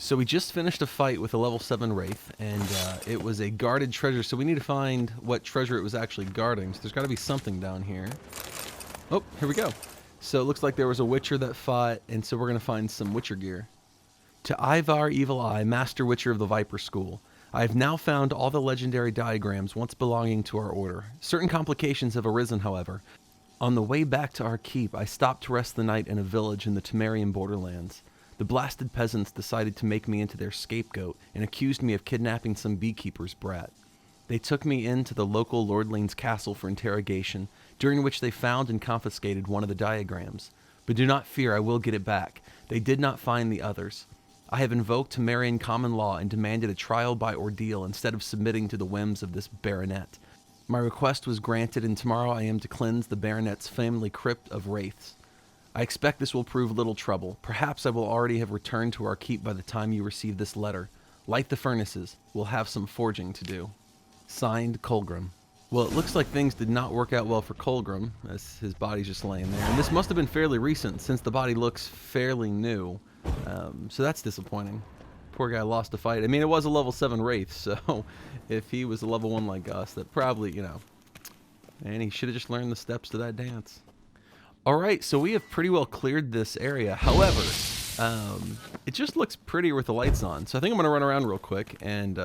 So we just finished a fight with a level 7 Wraith, and it was a guarded treasure, so we need to find what treasure it was actually guarding. So there's got to be something down here. Oh, here we go. So it looks like there was a Witcher that fought, and so we're going to find some Witcher gear. To Ivar Evil Eye, Master Witcher of the Viper School. I have now found all the legendary diagrams once belonging to our order. Certain complications have arisen, however. On the way back to our keep, I stopped to rest the night in a village in the Temerian borderlands. The blasted peasants decided to make me into their scapegoat and accused me of kidnapping some beekeeper's brat. They took me into the local lordling's castle for interrogation, during which they found and confiscated one of the diagrams. But do not fear, I will get it back. They did not find the others. I have invoked Temerian common law and demanded a trial by ordeal instead of submitting to the whims of this baronet. My request was granted, and tomorrow I am to cleanse the baronet's family crypt of wraiths. I expect this will prove little trouble. Perhaps I will already have returned to our keep by the time you receive this letter. Light the furnaces. We'll have some forging to do. Signed, Colgrim. Well, it looks like things did not work out well for Colgrim, as his body's just laying there. And this must have been fairly recent, since the body looks fairly new. So that's disappointing. Poor guy lost a fight. I mean, it was a level 7 Wraith, so if he was a level 1 like us, that probably, you know... And he should have just learned the steps to that dance. Alright, so we have pretty well cleared this area. However, it just looks prettier with the lights on. So I think I'm going to run around real quick and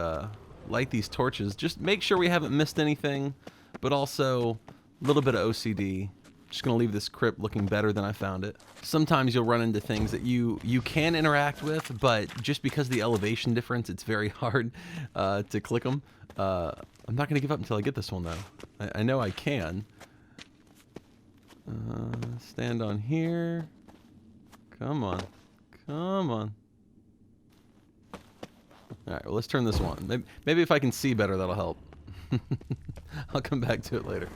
light these torches. Just make sure we haven't missed anything, but also a little bit of OCD. Just going to leave this crypt looking better than I found it. Sometimes you'll run into things that you can interact with, but just because of the elevation difference, it's very hard to click them. I'm not going to give up until I get this one, though. I know I can. Stand on here. Come on. Come on. Alright, well, let's turn this on. Maybe if I can see better, that'll help. I'll come back to it later.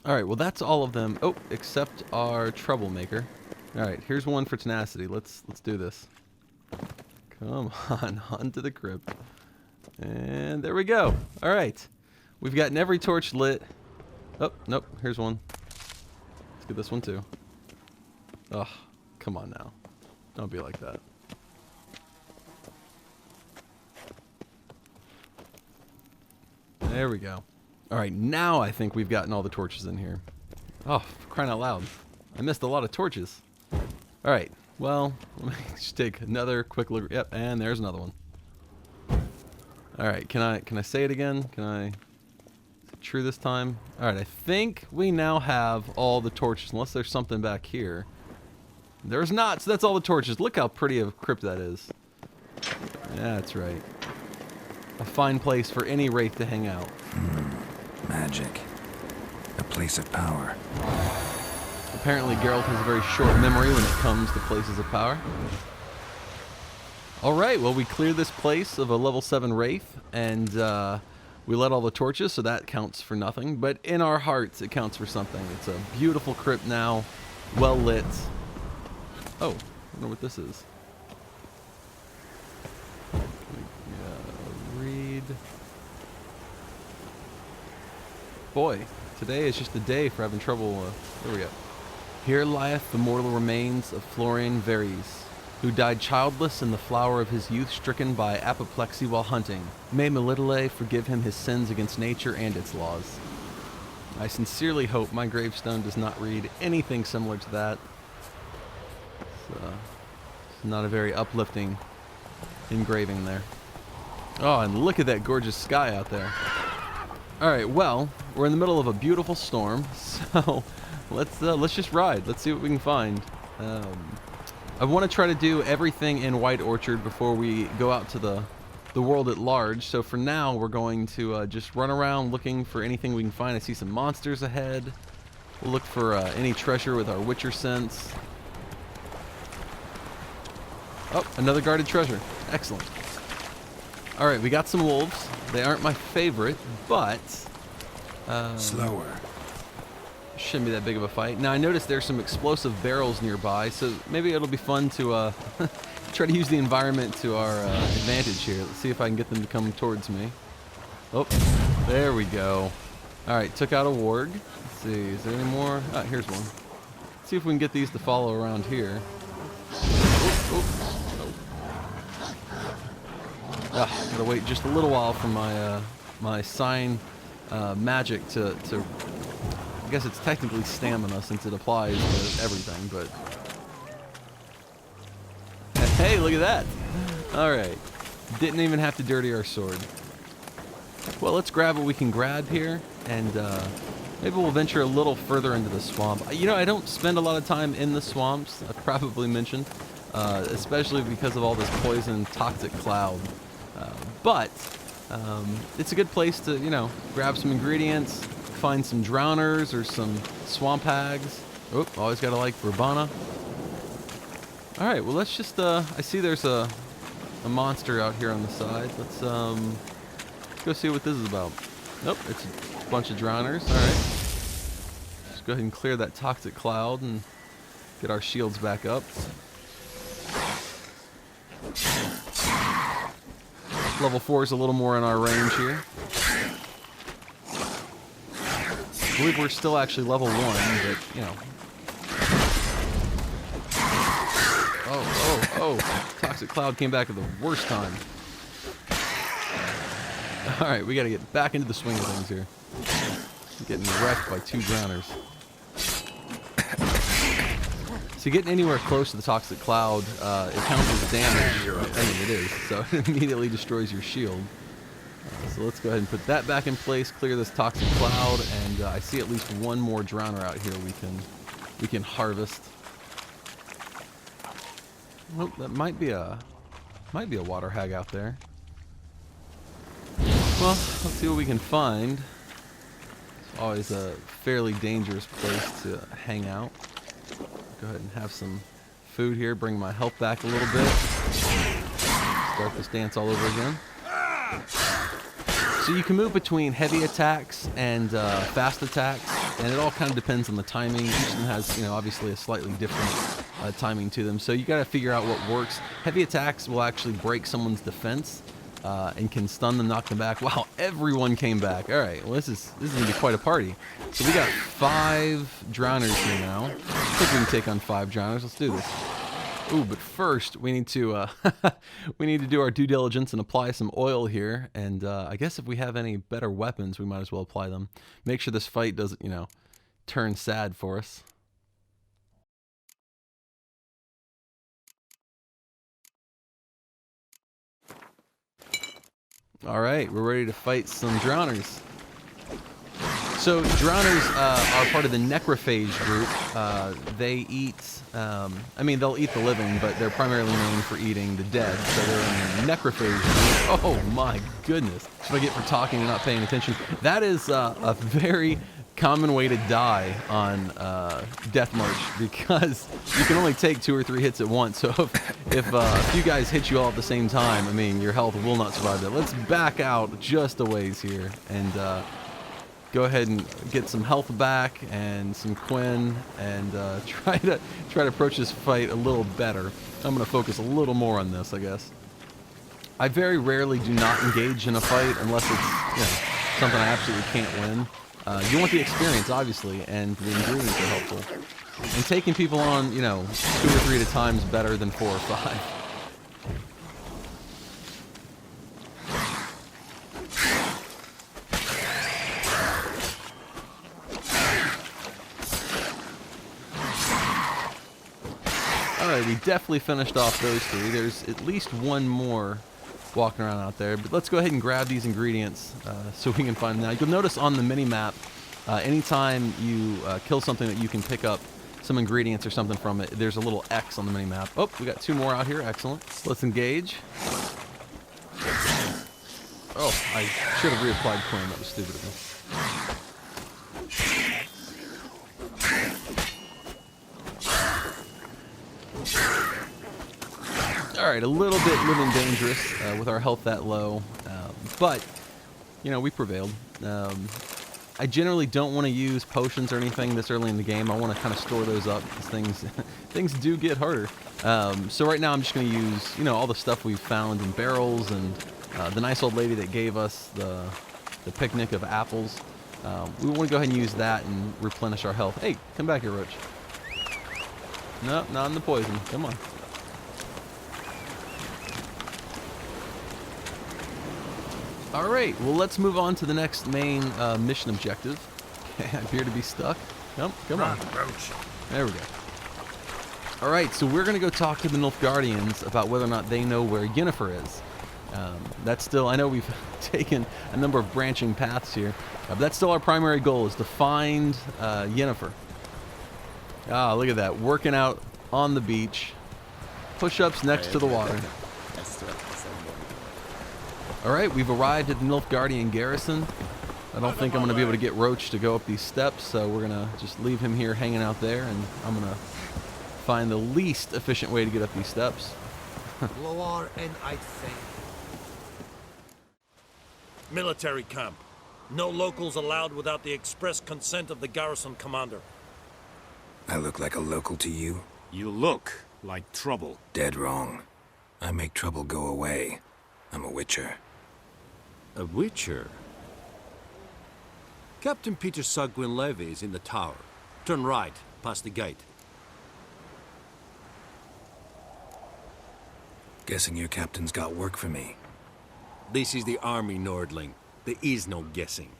Alright, well that's all of them. Oh, except our troublemaker. Alright, here's one for tenacity. Let's do this. Come on, onto the crypt. And there we go. Alright. We've gotten every torch lit. Oh, nope, here's one. Let's get this one too. Oh, come on now. Don't be like that. There we go. Alright, now I think we've gotten all the torches in here. Oh, for crying out loud. I missed a lot of torches. Alright, well, let me just take another quick look. Yep, and there's another one. Alright, can I say it again? Is it true this time? Alright, I think we now have all the torches, unless there's something back here. There's not, so that's all the torches. Look how pretty of a crypt that is. Yeah, that's right. A fine place for any wraith to hang out. Magic. A place of power. Apparently Geralt has a very short memory when it comes to places of power. Alright, well we cleared this place of a level 7 Wraith, and we lit all the torches, so that counts for nothing. But in our hearts, it counts for something. It's a beautiful crypt now, well lit. Oh, I wonder what this is. Read... Boy, today is just a day for having trouble. There we go. Here lieth the mortal remains of Florian Verres, who died childless in the flower of his youth, stricken by apoplexy while hunting. May Melitele forgive him his sins against nature and its laws. I sincerely hope my gravestone does not read anything similar to that. It's not a very uplifting engraving there. Oh, and look at that gorgeous sky out there. Alright, well, we're in the middle of a beautiful storm, so let's just ride. Let's see what we can find. I want to try to do everything in White Orchard before we go out to the world at large. So for now, we're going to just run around looking for anything we can find. I see some monsters ahead. We'll look for any treasure with our Witcher sense. Oh, another guarded treasure. Excellent. All right, we got some wolves. They aren't my favorite, but Slower. shouldn't be that big of a fight. Now, I noticed there's some explosive barrels nearby, so maybe it'll be fun to try to use the environment to our advantage here. Let's see if I can get them to come towards me. Oh, there we go. All right, took out a warg. Let's see, is there any more? Ah, here's one. Let's see if we can get these to follow around here. Gotta wait just a little while for my my sign magic to I guess it's technically stamina since it applies to everything, but hey, look at that. All right, didn't even have to dirty our sword. Well, let's grab what we can grab here, and maybe we'll venture a little further into the swamp. You know, I don't spend a lot of time in the swamps, I probably mentioned, especially because of all this poison toxic cloud. But it's a good place to, you know, grab some ingredients, find some drowners or some swamp hags. Oh, always gotta like Urbana. All right, well, let's just, I see there's a monster out here on the side. Let's go see what this is about. Nope, it's a bunch of drowners. All right. Just go ahead and clear that toxic cloud and get our shields back up. Level 4 is a little more in our range here. I believe we're still actually level 1, but, you know. Oh. Toxic cloud came back at the worst time. Alright, we gotta get back into the swing of things here. I'm getting wrecked by 2 drowners. So getting anywhere close to the toxic cloud, it counts as damage. I mean, it is. So it immediately destroys your shield. So let's go ahead and put that back in place, clear this toxic cloud, and I see at least one more drowner out here we can harvest. Oh, that might be a water hag out there. Well, let's see what we can find. It's always a fairly dangerous place to hang out. Go ahead and have some food here, bring my health back a little bit. Start this dance all over again. So you can move between heavy attacks and fast attacks, and it all kind of depends on the timing. Each of them has, you know, obviously a slightly different timing to them. So you got to figure out what works. Heavy attacks will actually break someone's defense and can stun them, knock them back. Wow, everyone came back. All right, well, this is gonna be quite a party. So we got 5 drowners here now. I think we can take on 5 drowners. Let's do this. Ooh, but first we need to we need to do our due diligence and apply some oil here. And I guess if we have any better weapons, we might as well apply them. Make sure this fight doesn't, you know, turn sad for us. All right, we're ready to fight some drowners. So drowners are part of the necrophage group. They eat, I mean, they'll eat the living, but they're primarily known for eating the dead. So they're in the necrophage group. Oh my goodness. That's what I get for talking and not paying attention. That is a very common way to die on Death March, because you can only take 2 or 3 hits at once. So if a few guys hit you all at the same time, I mean, your health will not survive that. Let's back out just a ways here and go ahead and get some health back and some Quinn, and try to approach this fight a little better. I'm going to focus a little more on this, I guess. I very rarely do not engage in a fight unless it's, you know, something I absolutely can't win. You want the experience, obviously, and the ingredients are helpful. And taking people on, you know, 2 or 3 at a time is better than 4 or 5. Alright, we definitely finished off those 3. There's at least one more walking around out there, but let's go ahead and grab these ingredients so we can find them. Now, you'll notice on the mini-map, anytime you kill something that you can pick up some ingredients or something from it, there's a little X on the mini-map. Oh, we got 2 more out here. Excellent. Let's engage. Oh, I should have reapplied Quinn. That was stupid of me. All right, a little bit living dangerous with our health that low, but you know, we prevailed. I generally don't want to use potions or anything this early in the game. I want to kind of store those up because things do get harder. So right now I'm just going to use, you know, all the stuff we've found in barrels and the nice old lady that gave us the picnic of apples. We want to go ahead and use that and replenish our health. Hey, come back here, Roach. Nope, not in the poison. Come on. All right, well, let's move on to the next main mission objective. I appear to be stuck. Nope, come on. Roach. There we go. All right, so we're going to go talk to the Nilfgaardians about whether or not they know where Yennefer is. That's still, I know we've taken a number of branching paths here, but that's still our primary goal, is to find Yennefer. Ah, look at that, working out on the beach. Push-ups next to the water. All right, we've arrived at the Nilfgaardian garrison. I don't think I'm going to be able to get Roach to go up these steps, so we're going to just leave him here hanging out there, and I'm going to find the least efficient way to get up these steps. Lower and I think. Military camp. No locals allowed without the express consent of the garrison commander. I look like a local to you? You look like trouble. Dead wrong. I make trouble go away. I'm a witcher. A witcher? Captain Peter Sagwin Levy is in the tower. Turn right, past the gate. Guessing your captain's got work for me. This is the army, Nordling. There is no guessing.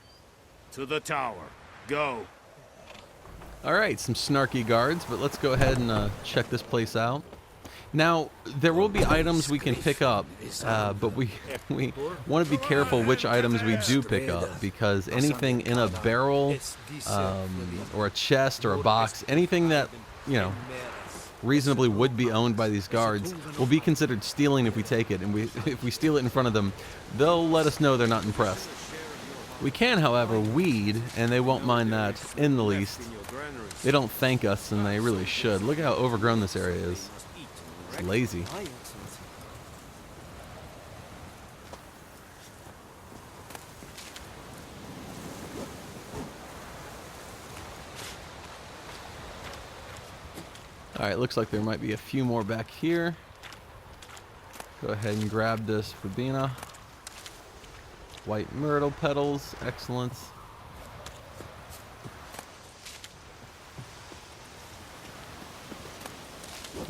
To the tower. Go. All right, some snarky guards, but let's go ahead and check this place out. Now, there will be items we can pick up, but we want to be careful which items we do pick up, because anything in a barrel or a chest or a box, anything that, you know, reasonably would be owned by these guards will be considered stealing if we take it, and if we steal it in front of them, they'll let us know they're not impressed. We can, however, weed, and they won't mind that in the least. They don't thank us, and they really should. Look at how overgrown this area is. It's lazy. Alright, looks like there might be a few more back here. Go ahead and grab this Verbena. White myrtle petals, excellent.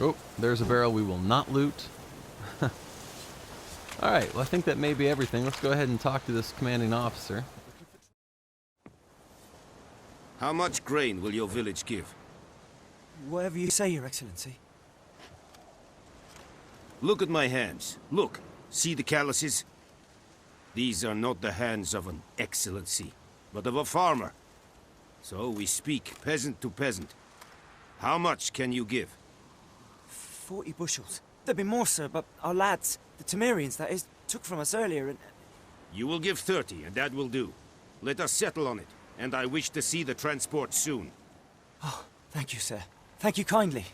Oh, there's a barrel we will not loot. Alright, well I think that may be everything. Let's go ahead and talk to this commanding officer. How much grain will your village give? Whatever you say, Your Excellency. Look at my hands. Look. See the calluses? These are not the hands of an excellency, but of a farmer. So we speak peasant to peasant. How much can you give? 40 bushels. There'd be more, sir, but our lads, the Temerians, that is, took from us earlier and... You will give 30, and that will do. Let us settle on it, and I wish to see the transport soon. Oh, thank you, sir. Thank you kindly.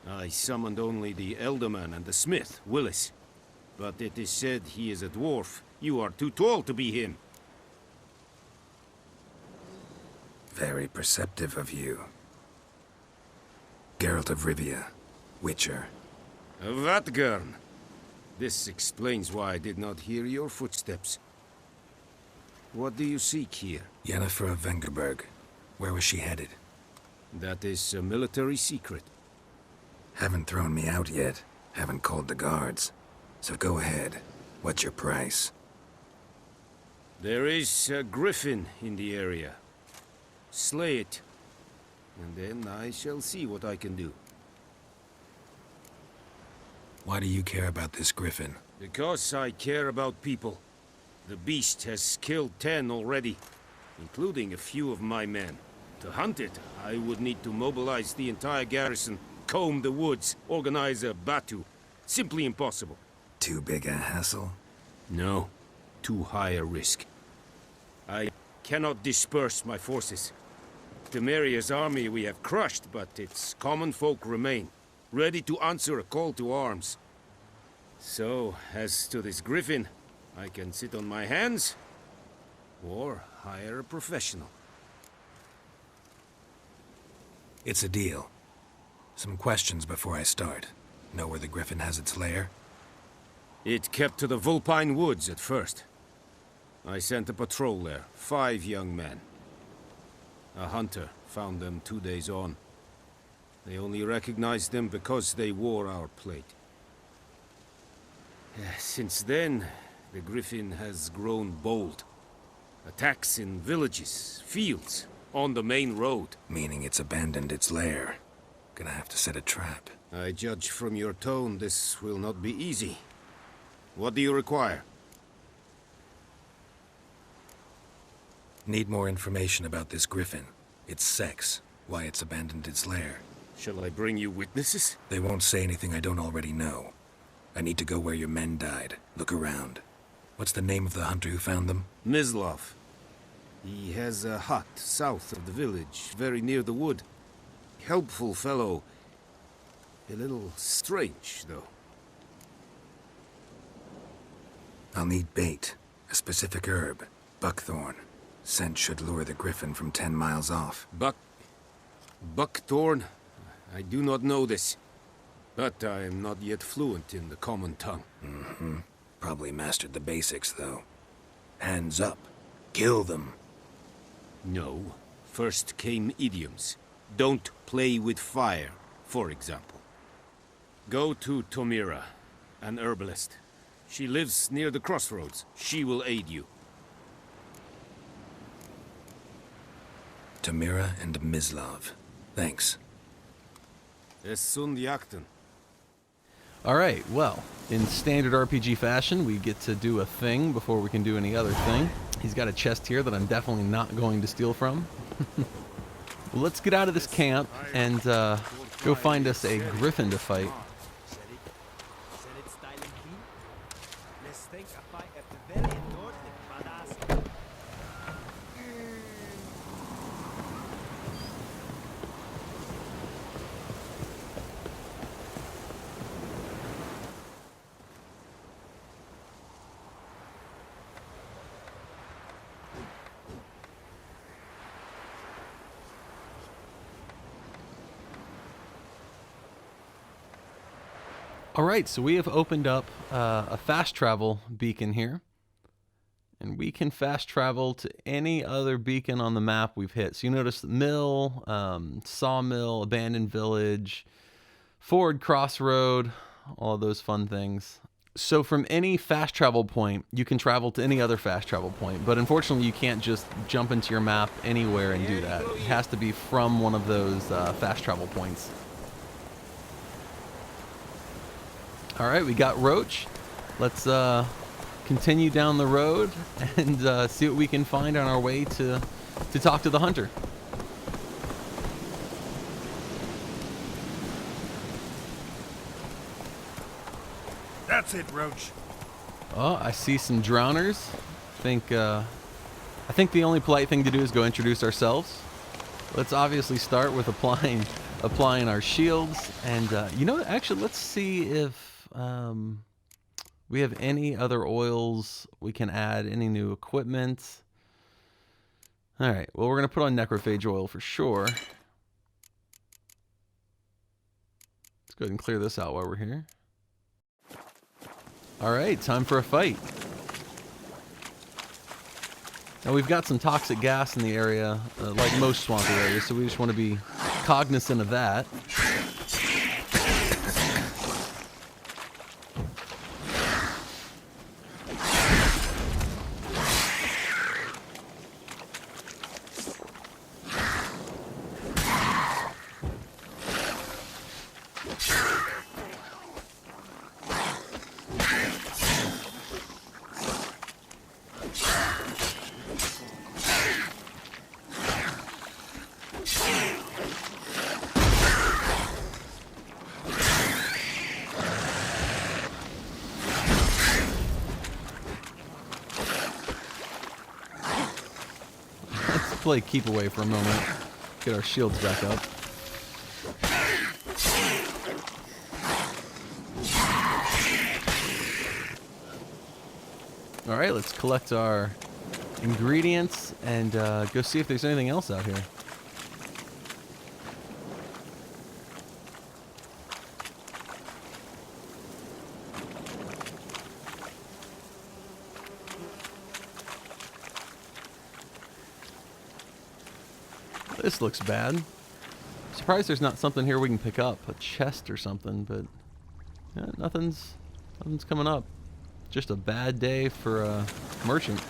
I summoned only the Elderman and the smith, Willis. But it is said he is a dwarf. You are too tall to be him. Very perceptive of you. Geralt of Rivia, Witcher. Vatgern. This explains why I did not hear your footsteps. What do you seek here? Yennefer of Vengerberg. Where was she headed? That is a military secret. Haven't thrown me out yet. Haven't called the guards. So go ahead. What's your price? There is a griffin in the area. Slay it. And then I shall see what I can do. Why do you care about this griffin? Because I care about people. The beast has killed 10 already, including a few of my men. To hunt it, I would need to mobilize the entire garrison, comb the woods, organize a batu. Simply impossible. Too big a hassle? No. Too high a risk. I cannot disperse my forces. Temeria's army we have crushed, but its common folk remain, ready to answer a call to arms. So, as to this griffin, I can sit on my hands, or hire a professional. It's a deal. Some questions before I start. Know where the griffin has its lair? It kept to the Vulpine Woods at first. I sent a patrol there, 5 young men. A hunter found them 2 days on. They only recognized them because they wore our plate. Since then, the griffin has grown bold. Attacks in villages, fields, on the main road. Meaning it's abandoned its lair. Gonna have to set a trap. I judge from your tone this will not be easy. What do you require? Need more information about this griffin. Its sex, why it's abandoned its lair. Shall I bring you witnesses? They won't say anything I don't already know. I need to go where your men died. Look around. What's the name of the hunter who found them? Mislov. He has a hut south of the village, very near the wood. Helpful fellow. A little strange, though. I'll need bait. A specific herb. Buckthorn. Scent should lure the griffin from 10 miles off. Buckthorn? I do not know this. But I am not yet fluent in the common tongue. Mm-hmm. Probably mastered the basics, though. Hands up. Kill them. No. First came idioms. Don't play with fire, for example. Go to Tomira, an herbalist. She lives near the crossroads. She will aid you. Tamira and Mislov. Thanks. Es sunt jakten. All right, well, in standard RPG fashion, we get to do a thing before we can do any other thing. He's got a chest here that I'm definitely not going to steal from. Well, let's get out of this camp and go find us a griffin to fight. All right, so we have opened up a fast travel beacon here. And we can fast travel to any other beacon on the map we've hit. So you notice the mill, sawmill, abandoned village, Ford Crossroad, all those fun things. So from any fast travel point, you can travel to any other fast travel point. But unfortunately, you can't just jump into your map anywhere and do that. It has to be from one of those fast travel points. All right, we got Roach. Let's continue down the road and see what we can find on our way to talk to the hunter. That's it, Roach. Oh, I see some drowners. I think the only polite thing to do is go introduce ourselves. Let's obviously start with applying our shields, and actually, let's see if we have any other oils we can add, any new equipment. All right, well, we're going to put on necrophage oil for sure. Let's go ahead and clear this out while we're here. All right, time for a fight. Now, we've got some toxic gas in the area, like most swampy areas, so we just want to be cognizant of that. Play keep away for a moment. Get our shields back up. All right, let's collect our ingredients and go see if there's anything else out here. This looks bad. Surprised there's not something here we can pick up, a chest or something, but yeah, nothing's coming up. Just a bad day for a merchant.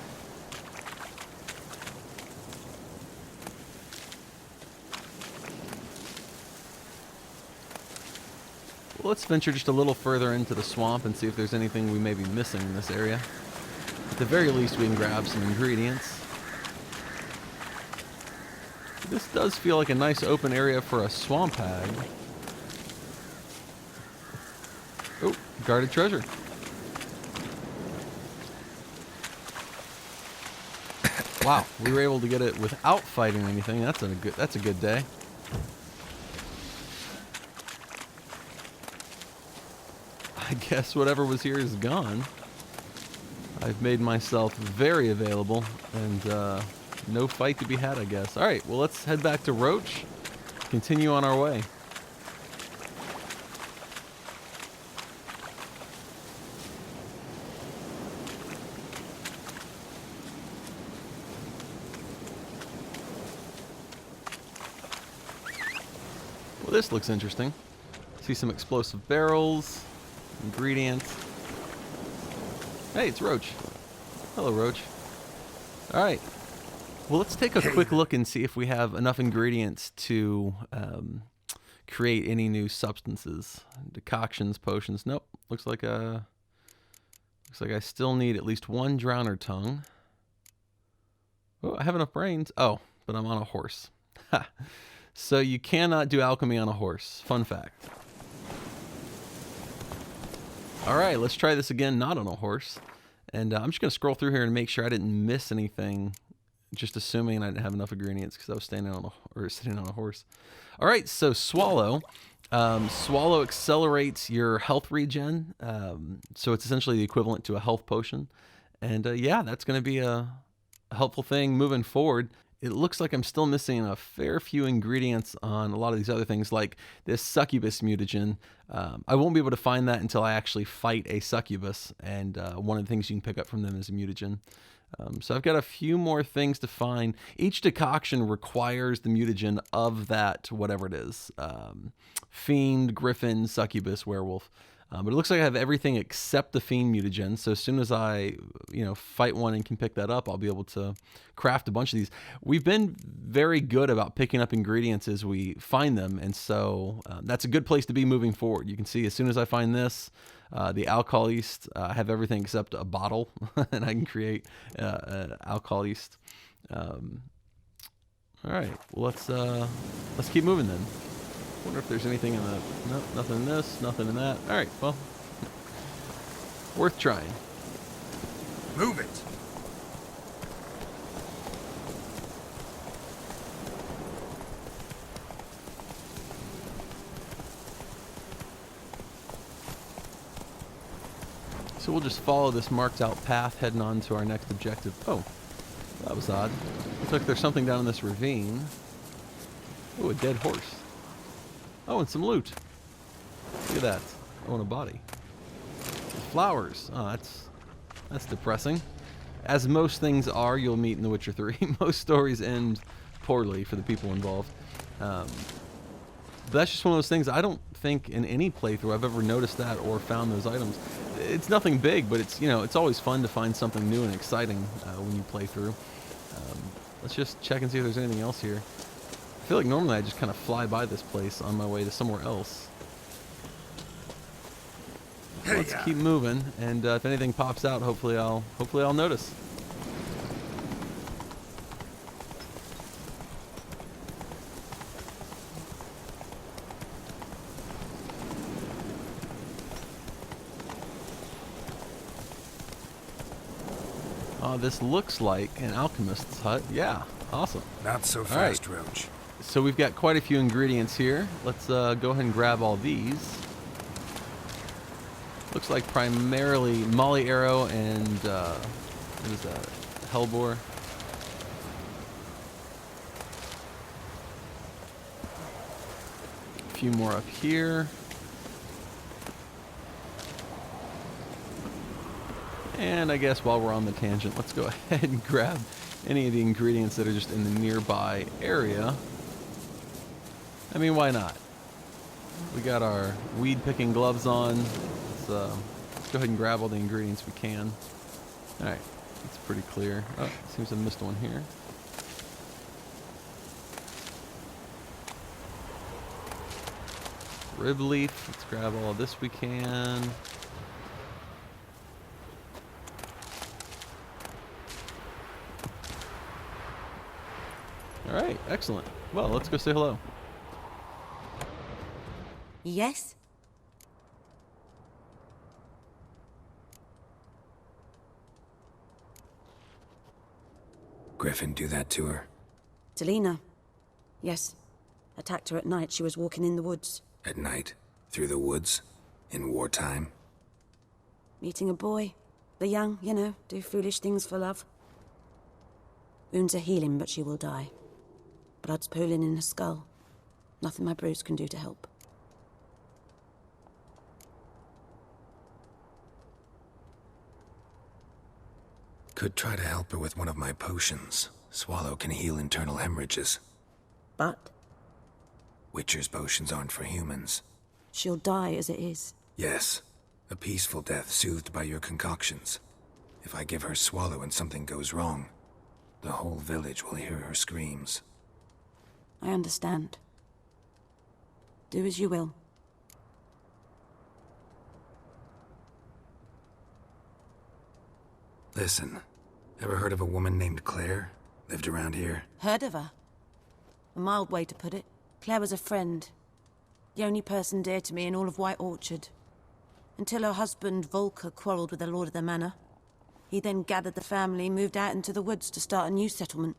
Well, let's venture just a little further into the swamp and see if there's anything we may be missing in this area. At the very least, we can grab some ingredients. This does feel like a nice open area for a swamp hag. Oh, guarded treasure. Wow, we were able to get it without fighting anything. That's a good day. I guess whatever was here is gone. I've made myself very available, and no fight to be had, I guess. All right, well, let's head back to Roach, continue on our way. Well, this looks interesting. See some explosive barrels, ingredients. Hey, it's Roach. Hello, Roach. All right. Well, let's take a quick look and see if we have enough ingredients to create any new substances. Decoctions, potions. Nope. Looks like I still need at least one drowner tongue. Oh, I have enough brains. Oh, but I'm on a horse. So you cannot do alchemy on a horse. Fun fact. All right, let's try this again, not on a horse. And I'm just going to scroll through here and make sure I didn't miss anything. Just assuming I didn't have enough ingredients because I was sitting on a horse. All right, so Swallow. Swallow accelerates your health regen. So it's essentially the equivalent to a health potion. And yeah, that's going to be a helpful thing moving forward. It looks like I'm still missing a fair few ingredients on a lot of these other things, like this succubus mutagen. I won't be able to find that until I actually fight a succubus, and one of the things you can pick up from them is a mutagen. So I've got a few more things to find. Each decoction requires the mutagen of that, whatever it is. Fiend, griffin, succubus, werewolf. But it looks like I have everything except the fiend mutagen. So as soon as I, fight one and can pick that up, I'll be able to craft a bunch of these. We've been very good about picking up ingredients as we find them, and so that's a good place to be moving forward. You can see as soon as I find this, the alcohol yeast, I have everything except a bottle, and I can create alcohol yeast. All right, well, let's keep moving then. Wonder if there's anything in the... Nope, nothing in this, nothing in that. All right, well, worth trying. Move it! So we'll just follow this marked out path heading on to our next objective. Oh, that was odd. Looks like there's something down in this ravine. Oh, a dead horse. Oh, and some loot. Look at that. Oh, and a body. Flowers. Oh, that's depressing. As most things are, you'll meet in The Witcher 3. Most stories end poorly for the people involved. But that's just one of those things. I don't think in any playthrough I've ever noticed that or found those items. It's nothing big, but it's it's always fun to find something new and exciting when you play through. Let's just check and see if there's anything else here. I feel like normally I just kind of fly by this place on my way to somewhere else. Let's keep moving, and if anything pops out, hopefully I'll notice. This looks like an alchemist's hut. Yeah, awesome. Not so fast, Roach. So we've got quite a few ingredients here. Let's go ahead and grab all these. Looks like primarily molly arrow and What is that? Hellbore. A few more up here. And I guess while we're on the tangent, let's go ahead and grab any of the ingredients that are just in the nearby area. I mean, why not? We got our weed picking gloves on. Let's go ahead and grab all the ingredients we can. Alright, it's pretty clear. Oh, seems I missed one here. Rib leaf. Let's grab all of this we can. Alright, excellent. Well, let's go say hello. Yes? Griffin do that to her? Delina. Yes. Attacked her at night. She was walking in the woods. At night? Through the woods? In wartime? Meeting a boy. The young, you know, do foolish things for love. Wounds are healing, but she will die. Blood's pooling in her skull. Nothing my bruise can do to help. Could try to help her with one of my potions. Swallow can heal internal hemorrhages. But Witcher's potions aren't for humans. she'll die as it is. Yes, a peaceful death soothed by your concoctions. If I give her Swallow and something goes wrong, the whole village will hear her screams. I understand. Do as you will. Listen, ever heard of a woman named Claire? Lived around here? Heard of her? A mild way to put it. Claire was a friend. The only person dear to me in all of White Orchard. Until her husband, Volker, quarreled with the lord of the manor. He then gathered the family, moved out into the woods to start a new settlement.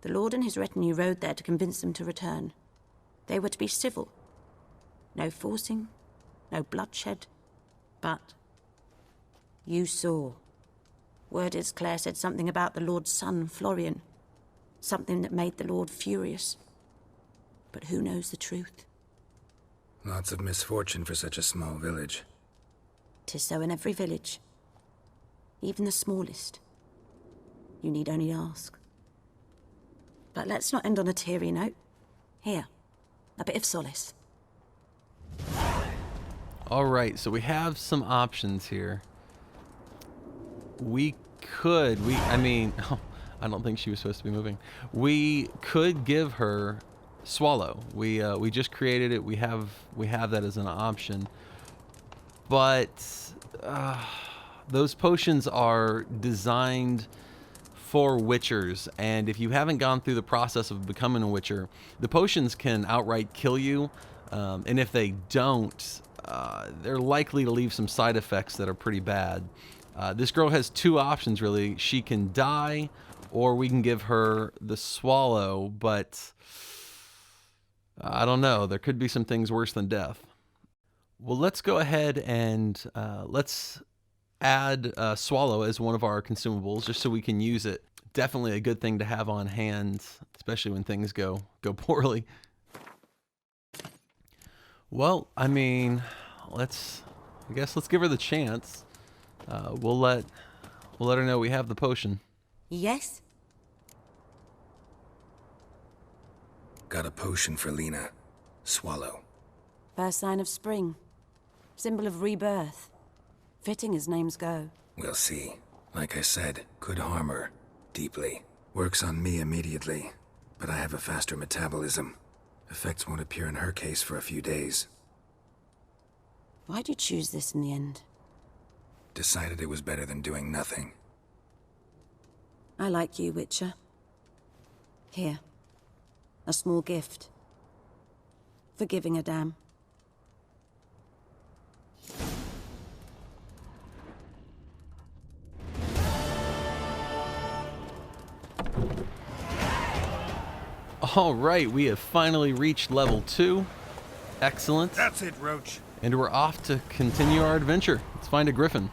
The lord and his retinue rode there to convince them to return. They were to be civil. No forcing, no bloodshed. But you saw. Word is Claire said something about the lord's son, Florian. Something that made the lord furious. But who knows the truth? Lots of misfortune for such a small village. 'Tis so in every village. Even the smallest. You need only ask. But let's not end on a teary note. Here, a bit of solace. Alright, so we have some options here. I mean, I don't think she was supposed to be moving. We could give her Swallow. We just created it. We have that as an option. But those potions are designed for witchers, and if you haven't gone through the process of becoming a witcher, the potions can outright kill you, and if they don't, they're likely to leave some side effects that are pretty bad. This girl has two options, really. She can die, or we can give her the Swallow, but I don't know. There could be some things worse than death. Well, let's go ahead and let's add Swallow as one of our consumables, just so we can use it. Definitely a good thing to have on hand, especially when things go poorly. Well, I mean, I guess let's give her the chance. We'll let her know we have the potion. Yes? Got a potion for Lena. Swallow. First sign of spring. Symbol of rebirth. Fitting as names go. We'll see. Like I said, could harm her. Deeply. Works on me immediately. But I have a faster metabolism. Effects won't appear in her case for a few days. Why'd you choose this in the end? Decided it was better than doing nothing. I like you, Witcher. Here. A small gift. For giving a damn. All right, we have finally reached level 2. Excellent. That's it, Roach. And we're off to continue our adventure. Let's find a griffin.